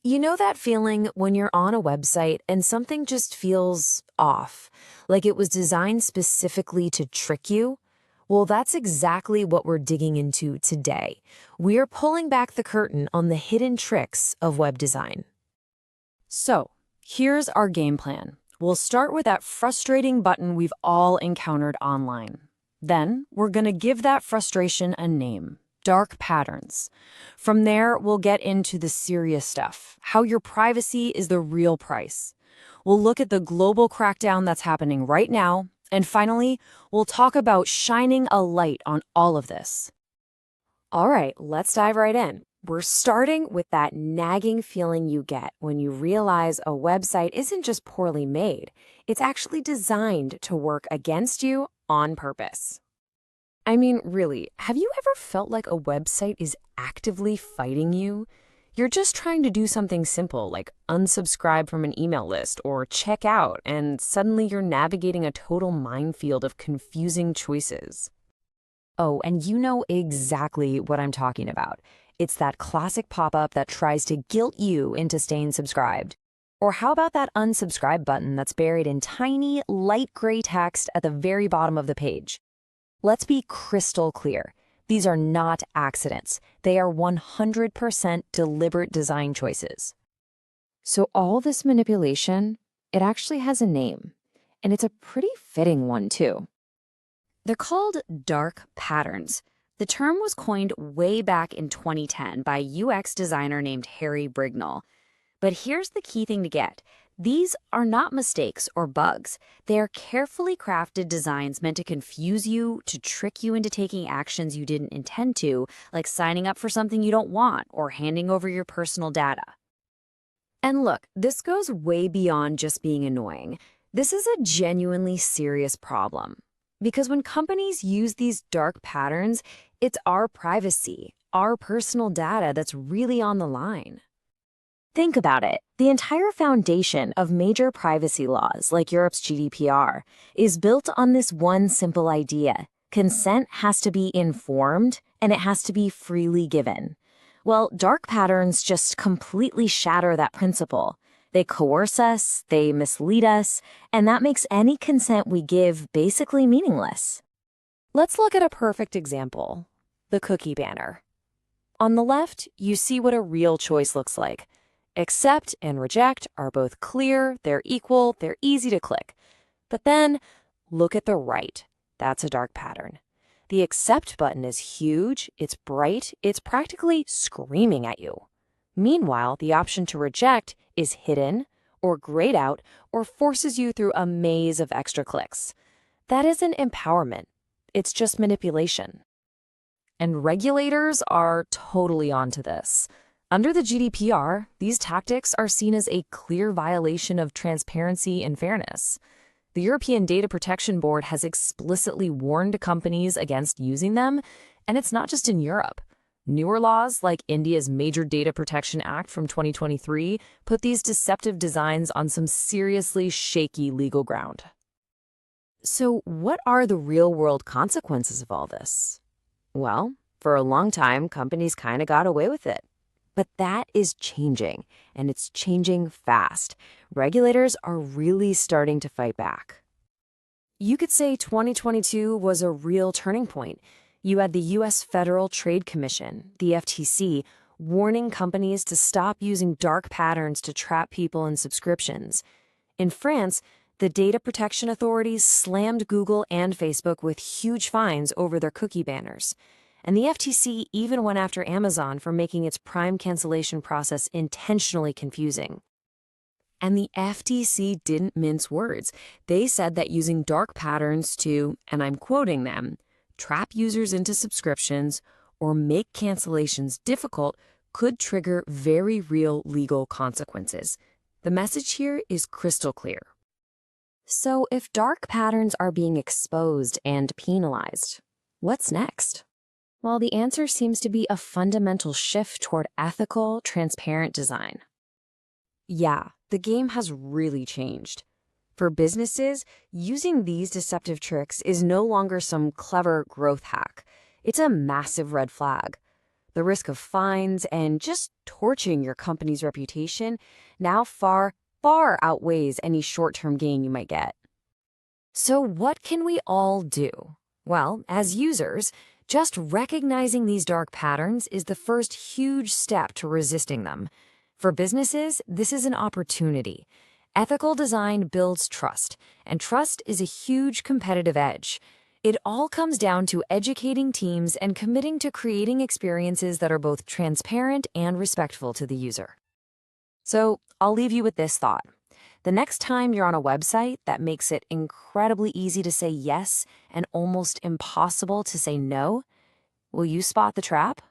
You know that feeling when you're on a website and something just feels off, like it was designed specifically to trick you? Well, that's exactly what we're digging into today. We're pulling back the curtain on the hidden tricks of web design. So, here's our game plan. We'll start with that frustrating button we've all encountered online. Then, we're going to give that frustration a name: dark patterns. From there, we'll get into the serious stuff: how your privacy is the real price. We'll look at the global crackdown that's happening right now. And finally, we'll talk about shining a light on all of this. All right, let's dive right in. We're starting with that nagging feeling you get when you realize a website isn't just poorly made, it's actually designed to work against you on purpose. I mean, really, have you ever felt like a website is actively fighting you? You're just trying to do something simple like unsubscribe from an email list or check out, and suddenly you're navigating a total minefield of confusing choices. Oh, and you know exactly what I'm talking about. It's that classic pop-up that tries to guilt you into staying subscribed. Or how about that unsubscribe button that's buried in tiny, light gray text at the very bottom of the page? Let's be crystal clear. These are not accidents. They are 100% deliberate design choices. So all this manipulation, it actually has a name, and it's a pretty fitting one too. They're called dark patterns. The term was coined way back in 2010 by UX designer named Harry Brignall. But here's the key thing to get. These are not mistakes or bugs. They are carefully crafted designs meant to confuse you, to trick you into taking actions you didn't intend to, like signing up for something you don't want or handing over your personal data. And look, this goes way beyond just being annoying. This is a genuinely serious problem. Because when companies use these dark patterns, it's our privacy, our personal data that's really on the line. Think about it. The entire foundation of major privacy laws, like Europe's GDPR, is built on this one simple idea. Consent has to be informed, and it has to be freely given. Well, dark patterns just completely shatter that principle. They coerce us, they mislead us, and that makes any consent we give basically meaningless. Let's look at a perfect example: the cookie banner. On the left, you see what a real choice looks like. Accept and reject are both clear, they're equal, they're easy to click. But then, look at the right. That's a dark pattern. The accept button is huge, it's bright, it's practically screaming at you. Meanwhile, the option to reject is hidden, or grayed out, or forces you through a maze of extra clicks. That isn't empowerment, it's just manipulation. And regulators are totally onto this. Under the GDPR, these tactics are seen as a clear violation of transparency and fairness. The European Data Protection Board has explicitly warned companies against using them, and it's not just in Europe. Newer laws, like India's Major Data Protection Act from 2023, put these deceptive designs on some seriously shaky legal ground. So, what are the real-world consequences of all this? Well, for a long time, companies kind of got away with it. But that is changing, and it's changing fast. Regulators are really starting to fight back. You could say 2022 was a real turning point. You had the U.S. Federal Trade Commission, the FTC, warning companies to stop using dark patterns to trap people in subscriptions. In France, the data protection authorities slammed Google and Facebook with huge fines over their cookie banners. And the FTC even went after Amazon for making its Prime cancellation process intentionally confusing. And the FTC didn't mince words. They said that using dark patterns to, and I'm quoting them, trap users into subscriptions or make cancellations difficult could trigger very real legal consequences. The message here is crystal clear. So if dark patterns are being exposed and penalized, what's next? Well, the answer seems to be a fundamental shift toward ethical, transparent design. Yeah, the game has really changed. For businesses, using these deceptive tricks is no longer some clever growth hack. It's a massive red flag. The risk of fines and just torching your company's reputation now far, far outweighs any short-term gain you might get. So what can we all do? Well, as users, just recognizing these dark patterns is the first huge step to resisting them. For businesses, this is an opportunity. Ethical design builds trust, and trust is a huge competitive edge. It all comes down to educating teams and committing to creating experiences that are both transparent and respectful to the user. So, I'll leave you with this thought. The next time you're on a website that makes it incredibly easy to say yes and almost impossible to say no, will you spot the trap?